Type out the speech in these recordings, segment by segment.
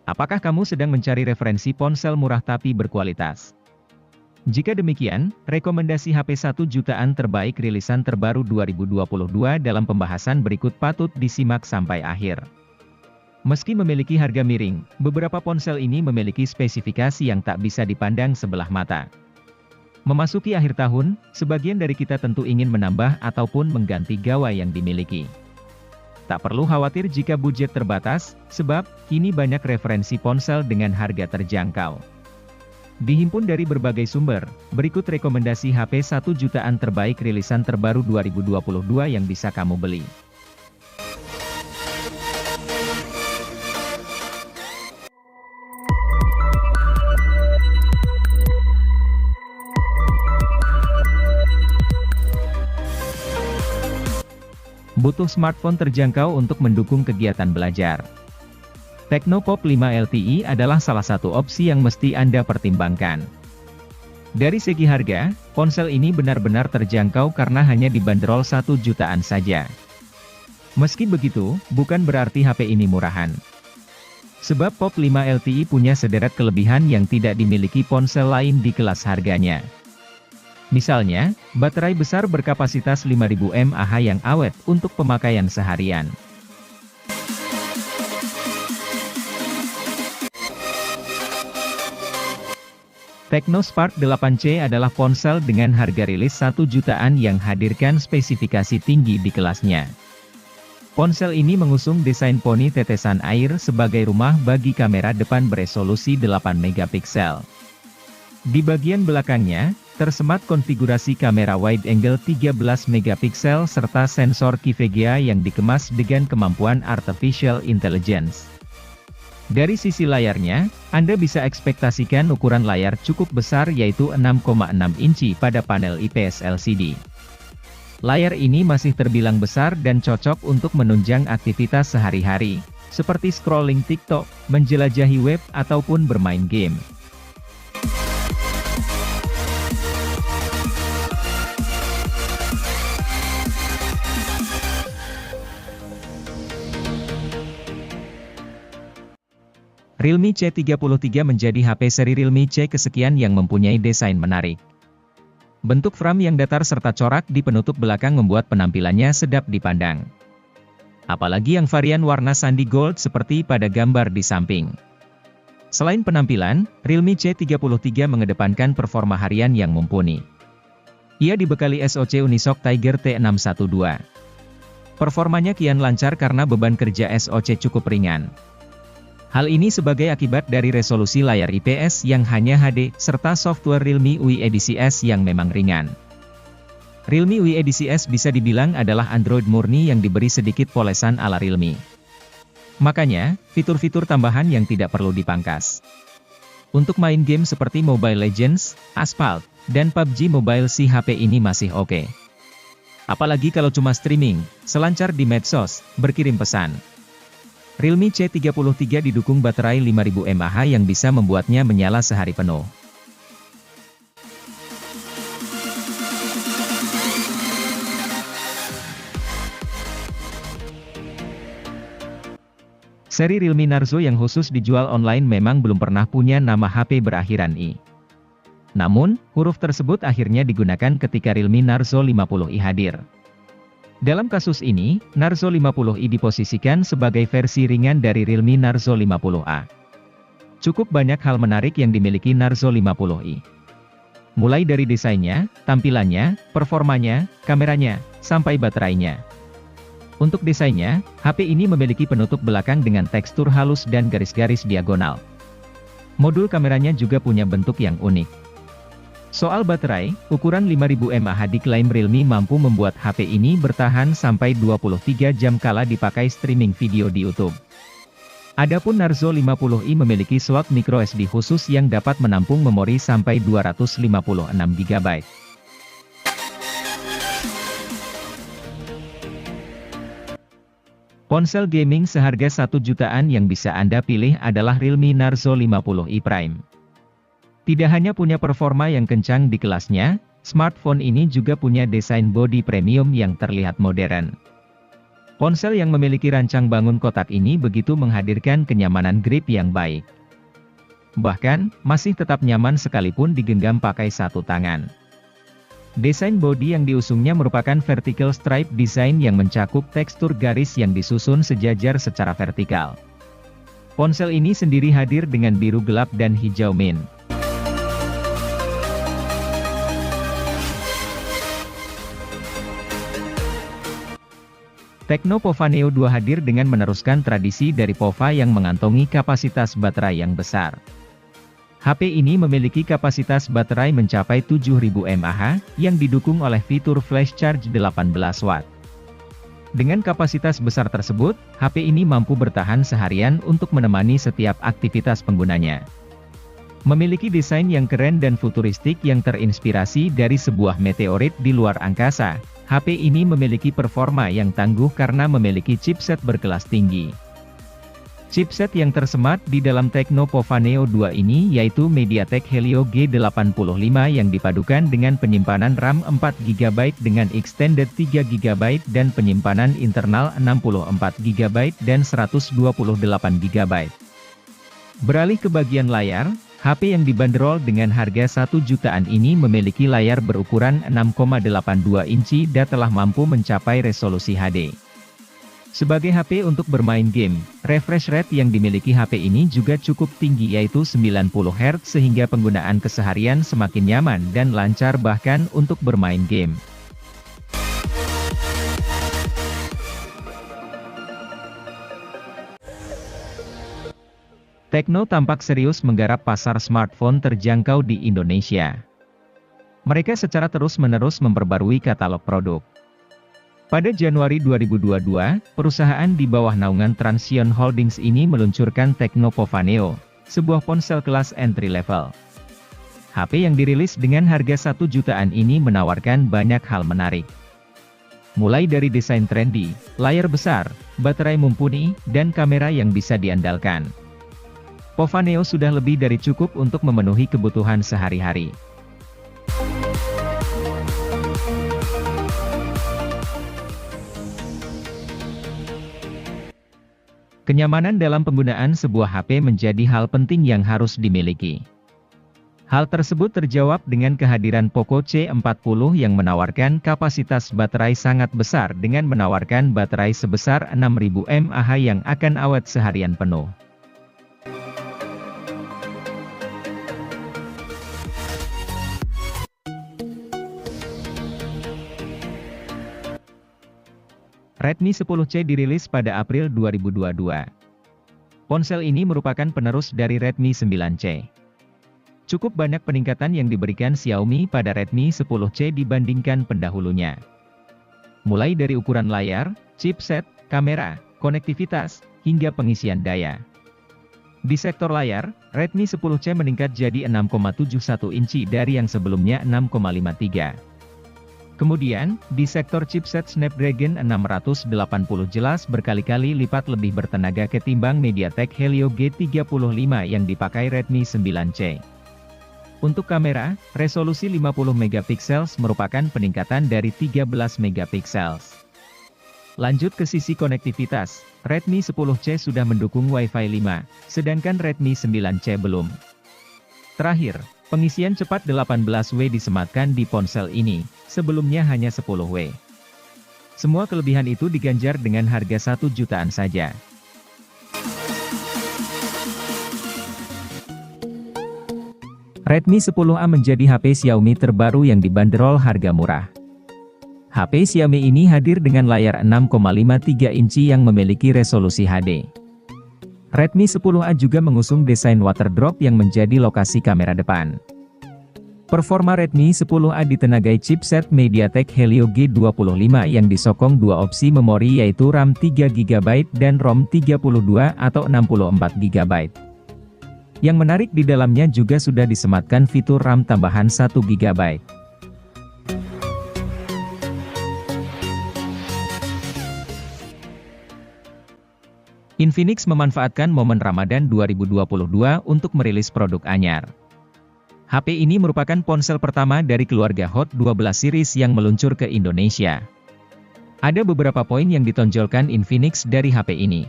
Apakah kamu sedang mencari referensi ponsel murah tapi berkualitas? Jika demikian, rekomendasi HP 1 jutaan terbaik rilisan terbaru 2022 dalam pembahasan berikut patut disimak sampai akhir. Meski memiliki harga miring, beberapa ponsel ini memiliki spesifikasi yang tak bisa dipandang sebelah mata. Memasuki akhir tahun, sebagian dari kita tentu ingin menambah ataupun mengganti gawai yang dimiliki. Tak perlu khawatir jika budget terbatas, sebab kini banyak referensi ponsel dengan harga terjangkau. Dihimpun dari berbagai sumber, berikut rekomendasi HP 1 jutaan terbaik rilisan terbaru 2022 yang bisa kamu beli. Butuh smartphone terjangkau untuk mendukung kegiatan belajar? Tecno Pop 5 LTE adalah salah satu opsi yang mesti Anda pertimbangkan. Dari segi harga, ponsel ini benar-benar terjangkau karena hanya dibanderol 1 jutaan saja. Meski begitu, bukan berarti HP ini murahan. Sebab Pop 5 LTE punya sederet kelebihan yang tidak dimiliki ponsel lain di kelas harganya. Misalnya, baterai besar berkapasitas 5000 mAh yang awet untuk pemakaian seharian. Tecno Spark 8C adalah ponsel dengan harga rilis 1 jutaan yang hadirkan spesifikasi tinggi di kelasnya. Ponsel ini mengusung desain poni tetesan air sebagai rumah bagi kamera depan beresolusi 8 megapiksel. Di bagian belakangnya, tersemat konfigurasi kamera wide angle 13 megapiksel serta sensor QVGA yang dikemas dengan kemampuan artificial intelligence. Dari sisi layarnya, Anda bisa ekspektasikan ukuran layar cukup besar yaitu 6,6 inci pada panel IPS LCD. Layar ini masih terbilang besar dan cocok untuk menunjang aktivitas sehari-hari, seperti scrolling TikTok, menjelajahi web, ataupun bermain game. Realme C33 menjadi HP seri Realme C kesekian yang mempunyai desain menarik. Bentuk frame yang datar serta corak di penutup belakang membuat penampilannya sedap dipandang. Apalagi yang varian warna sandi gold seperti pada gambar di samping. Selain penampilan, Realme C33 mengedepankan performa harian yang mumpuni. Ia dibekali SoC Unisoc Tiger T612. Performanya kian lancar karena beban kerja SoC cukup ringan. Hal ini sebagai akibat dari resolusi layar IPS yang hanya HD, serta software Realme UI EDCS yang memang ringan. Realme UI EDCS bisa dibilang adalah Android murni yang diberi sedikit polesan ala Realme. Makanya, fitur-fitur tambahan yang tidak perlu dipangkas. Untuk main game seperti Mobile Legends, Asphalt, dan PUBG Mobile si HP ini masih oke. Apalagi kalau cuma streaming, selancar di medsos, berkirim pesan. Realme C33 didukung baterai 5000 mAh yang bisa membuatnya menyala sehari penuh. Seri Realme Narzo yang khusus dijual online memang belum pernah punya nama HP berakhiran I. Namun, huruf tersebut akhirnya digunakan ketika Realme Narzo 50i hadir. Dalam kasus ini, Narzo 50i diposisikan sebagai versi ringan dari Realme Narzo 50A. Cukup banyak hal menarik yang dimiliki Narzo 50i. Mulai dari desainnya, tampilannya, performanya, kameranya, sampai baterainya. Untuk desainnya, HP ini memiliki penutup belakang dengan tekstur halus dan garis-garis diagonal. Modul kameranya juga punya bentuk yang unik. Soal baterai, ukuran 5000 mAh diklaim Realme mampu membuat HP ini bertahan sampai 23 jam kala dipakai streaming video di YouTube. Adapun Narzo 50i memiliki slot microSD khusus yang dapat menampung memori sampai 256 GB. Ponsel gaming seharga 1 jutaan yang bisa Anda pilih adalah Realme Narzo 50i Prime. Tidak hanya punya performa yang kencang di kelasnya, smartphone ini juga punya desain bodi premium yang terlihat modern. Ponsel yang memiliki rancang bangun kotak ini begitu menghadirkan kenyamanan grip yang baik. Bahkan, masih tetap nyaman sekalipun digenggam pakai satu tangan. Desain bodi yang diusungnya merupakan vertical stripe design yang mencakup tekstur garis yang disusun sejajar secara vertikal. Ponsel ini sendiri hadir dengan biru gelap dan hijau mint. Tecno Pova Neo 2 hadir dengan meneruskan tradisi dari Pova yang mengantongi kapasitas baterai yang besar. HP ini memiliki kapasitas baterai mencapai 7000 mAh, yang didukung oleh fitur flash charge 18 Watt. Dengan kapasitas besar tersebut, HP ini mampu bertahan seharian untuk menemani setiap aktivitas penggunanya. Memiliki desain yang keren dan futuristik yang terinspirasi dari sebuah meteorit di luar angkasa, HP ini memiliki performa yang tangguh karena memiliki chipset berkelas tinggi. Chipset yang tersemat di dalam Tecno Pova Neo 2 ini yaitu MediaTek Helio G85 yang dipadukan dengan penyimpanan RAM 4GB dengan extended 3GB dan penyimpanan internal 64GB dan 128GB. Beralih ke bagian layar, HP yang dibanderol dengan harga 1 jutaan ini memiliki layar berukuran 6,82 inci dan telah mampu mencapai resolusi HD. Sebagai HP untuk bermain game, refresh rate yang dimiliki HP ini juga cukup tinggi yaitu 90 Hz sehingga penggunaan keseharian semakin nyaman dan lancar bahkan untuk bermain game. Tecno tampak serius menggarap pasar smartphone terjangkau di Indonesia. Mereka secara terus-menerus memperbarui katalog produk. Pada Januari 2022, perusahaan di bawah naungan Transsion Holdings ini meluncurkan Tecno Pova Neo, sebuah ponsel kelas entry level. HP yang dirilis dengan harga 1 jutaan ini menawarkan banyak hal menarik. Mulai dari desain trendy, layar besar, baterai mumpuni, dan kamera yang bisa diandalkan. Pova Neo sudah lebih dari cukup untuk memenuhi kebutuhan sehari-hari. Kenyamanan dalam penggunaan sebuah HP menjadi hal penting yang harus dimiliki. Hal tersebut terjawab dengan kehadiran Poco C40 yang menawarkan kapasitas baterai sangat besar dengan menawarkan baterai sebesar 6000 mAh yang akan awet seharian penuh. Redmi 10C dirilis pada April 2022. Ponsel ini merupakan penerus dari Redmi 9C. Cukup banyak peningkatan yang diberikan Xiaomi pada Redmi 10C dibandingkan pendahulunya. Mulai dari ukuran layar, chipset, kamera, konektivitas, hingga pengisian daya. Di sektor layar, Redmi 10C meningkat jadi 6,71 inci dari yang sebelumnya 6,53. Kemudian, di sektor chipset Snapdragon 680 jelas berkali-kali lipat lebih bertenaga ketimbang MediaTek Helio G35 yang dipakai Redmi 9C. Untuk kamera, resolusi 50 MP merupakan peningkatan dari 13 MP. Lanjut ke sisi konektivitas, Redmi 10C sudah mendukung Wi-Fi 5, sedangkan Redmi 9C belum. Terakhir, pengisian cepat 18W disematkan di ponsel ini, sebelumnya hanya 10W. Semua kelebihan itu diganjar dengan harga 1 jutaan saja. Redmi 10A menjadi HP Xiaomi terbaru yang dibanderol harga murah. HP Xiaomi ini hadir dengan layar 6,53 inci yang memiliki resolusi HD. Redmi 10A juga mengusung desain waterdrop yang menjadi lokasi kamera depan. Performa Redmi 10A ditenagai chipset MediaTek Helio G85 yang disokong dua opsi memori yaitu RAM 3GB dan ROM 32 atau 64GB. Yang menarik di dalamnya juga sudah disematkan fitur RAM tambahan 1GB. Infinix memanfaatkan momen Ramadan 2022 untuk merilis produk anyar. HP ini merupakan ponsel pertama dari keluarga Hot 12 series yang meluncur ke Indonesia. Ada beberapa poin yang ditonjolkan Infinix dari HP ini.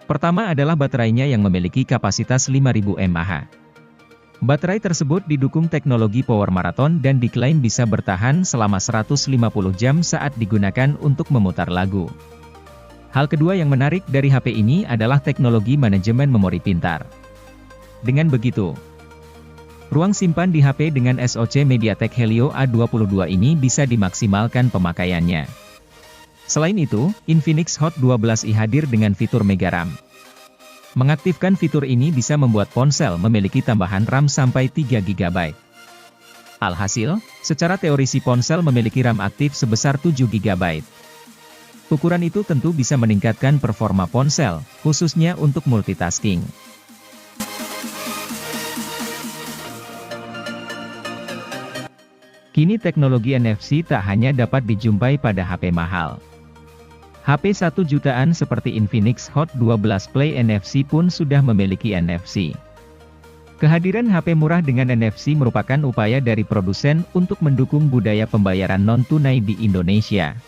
Pertama adalah baterainya yang memiliki kapasitas 5000 mAh. Baterai tersebut didukung teknologi Power Marathon dan diklaim bisa bertahan selama 150 jam saat digunakan untuk memutar lagu. Hal kedua yang menarik dari HP ini adalah teknologi manajemen memori pintar. Dengan begitu, ruang simpan di HP dengan SoC MediaTek Helio A22 ini bisa dimaksimalkan pemakaiannya. Selain itu, Infinix Hot 12i hadir dengan fitur Mega RAM. Mengaktifkan fitur ini bisa membuat ponsel memiliki tambahan RAM sampai 3 GB. Alhasil, secara teori si ponsel memiliki RAM aktif sebesar 7 GB. Ukuran itu tentu bisa meningkatkan performa ponsel, khususnya untuk multitasking. Kini teknologi NFC tak hanya dapat dijumpai pada HP mahal. HP 1 jutaan seperti Infinix Hot 12 Play NFC pun sudah memiliki NFC. Kehadiran HP murah dengan NFC merupakan upaya dari produsen untuk mendukung budaya pembayaran non-tunai di Indonesia.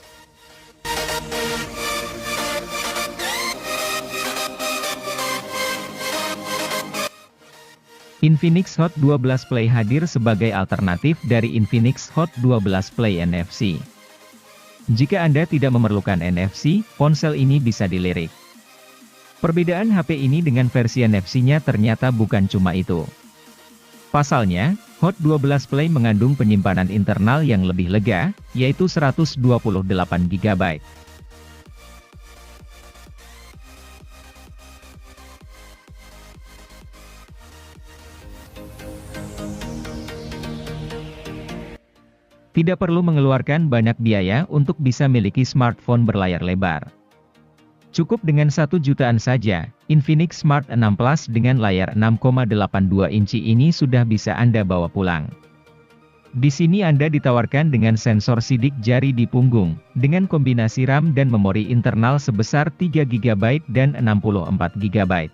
Infinix Hot 12 Play hadir sebagai alternatif dari Infinix Hot 12 Play NFC. Jika Anda tidak memerlukan NFC, ponsel ini bisa dilirik. Perbedaan HP ini dengan versi NFC-nya ternyata bukan cuma itu. Pasalnya, Hot 12 Play mengandung penyimpanan internal yang lebih lega, yaitu 128 GB. Tidak perlu mengeluarkan banyak biaya untuk bisa miliki smartphone berlayar lebar. Cukup dengan 1 jutaan saja, Infinix Smart 6 Plus dengan layar 6,82 inci ini sudah bisa Anda bawa pulang. Di sini Anda ditawarkan dengan sensor sidik jari di punggung, dengan kombinasi RAM dan memori internal sebesar 3 GB dan 64 GB.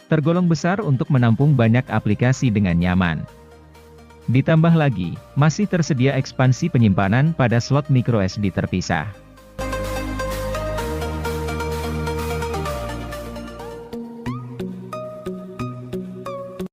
Tergolong besar untuk menampung banyak aplikasi dengan nyaman. Ditambah lagi, masih tersedia ekspansi penyimpanan pada slot microSD terpisah.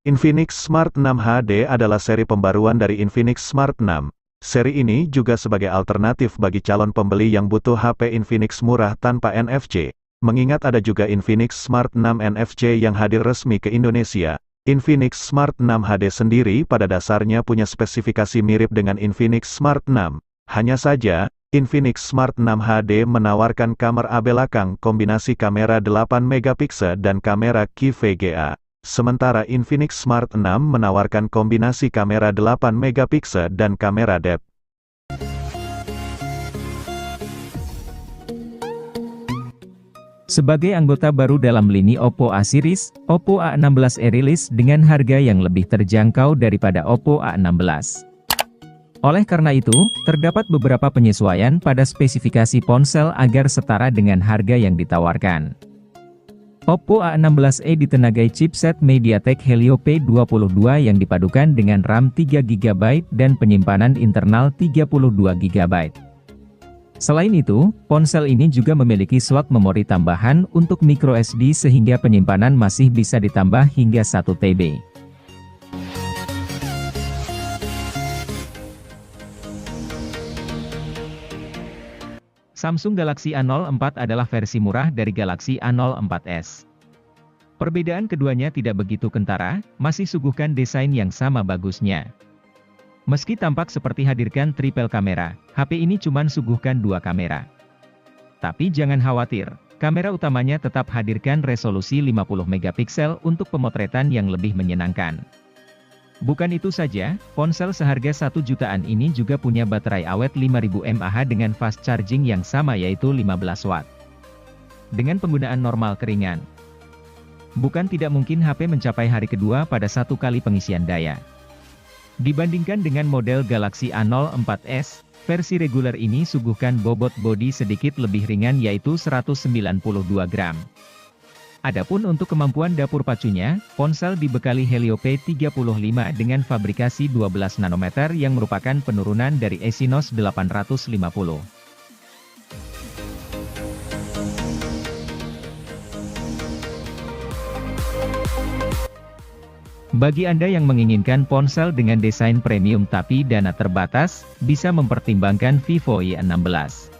Infinix Smart 6 HD adalah seri pembaruan dari Infinix Smart 6. Seri ini juga sebagai alternatif bagi calon pembeli yang butuh HP Infinix murah tanpa NFC. Mengingat ada juga Infinix Smart 6 NFC yang hadir resmi ke Indonesia. Infinix Smart 6 HD sendiri pada dasarnya punya spesifikasi mirip dengan Infinix Smart 6. Hanya saja, Infinix Smart 6 HD menawarkan kamera belakang kombinasi kamera 8 MP dan kamera Q VGA. Sementara Infinix Smart 6 menawarkan kombinasi kamera 8 MP dan kamera depth. Sebagai anggota baru dalam lini Oppo A series, Oppo A16e rilis dengan harga yang lebih terjangkau daripada Oppo A16. Oleh karena itu, terdapat beberapa penyesuaian pada spesifikasi ponsel agar setara dengan harga yang ditawarkan. Oppo A16e ditenagai chipset MediaTek Helio P22 yang dipadukan dengan RAM 3 GB dan penyimpanan internal 32 GB. Selain itu, ponsel ini juga memiliki slot memori tambahan untuk microSD sehingga penyimpanan masih bisa ditambah hingga 1 TB. Samsung Galaxy A04 adalah versi murah dari Galaxy A04s. Perbedaan keduanya tidak begitu kentara, masih suguhkan desain yang sama bagusnya. Meski tampak seperti hadirkan triple kamera, HP ini cuma suguhkan 2 kamera. Tapi jangan khawatir, kamera utamanya tetap hadirkan resolusi 50 MP untuk pemotretan yang lebih menyenangkan. Bukan itu saja, ponsel seharga 1 jutaan ini juga punya baterai awet 5000 mAh dengan fast charging yang sama yaitu 15 Watt. Dengan penggunaan normal keringan, bukan tidak mungkin HP mencapai hari kedua pada 1 kali pengisian daya. Dibandingkan dengan model Galaxy A04s, versi reguler ini suguhkan bobot bodi sedikit lebih ringan yaitu 192 gram. Adapun untuk kemampuan dapur pacunya, ponsel dibekali Helio P35 dengan fabrikasi 12 nanometer yang merupakan penurunan dari Exynos 850. Bagi Anda yang menginginkan ponsel dengan desain premium tapi dana terbatas, bisa mempertimbangkan Vivo Y16.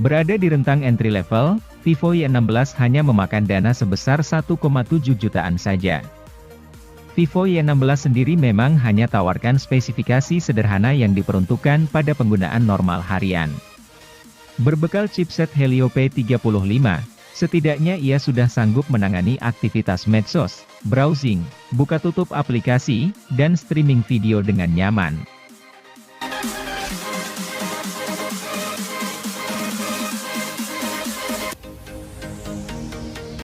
Berada di rentang entry level, Vivo Y16 hanya memakan dana sebesar 1,7 jutaan saja. Vivo Y16 sendiri memang hanya tawarkan spesifikasi sederhana yang diperuntukkan pada penggunaan normal harian. Berbekal chipset Helio P35, setidaknya ia sudah sanggup menangani aktivitas medsos, browsing, buka tutup aplikasi, dan streaming video dengan nyaman.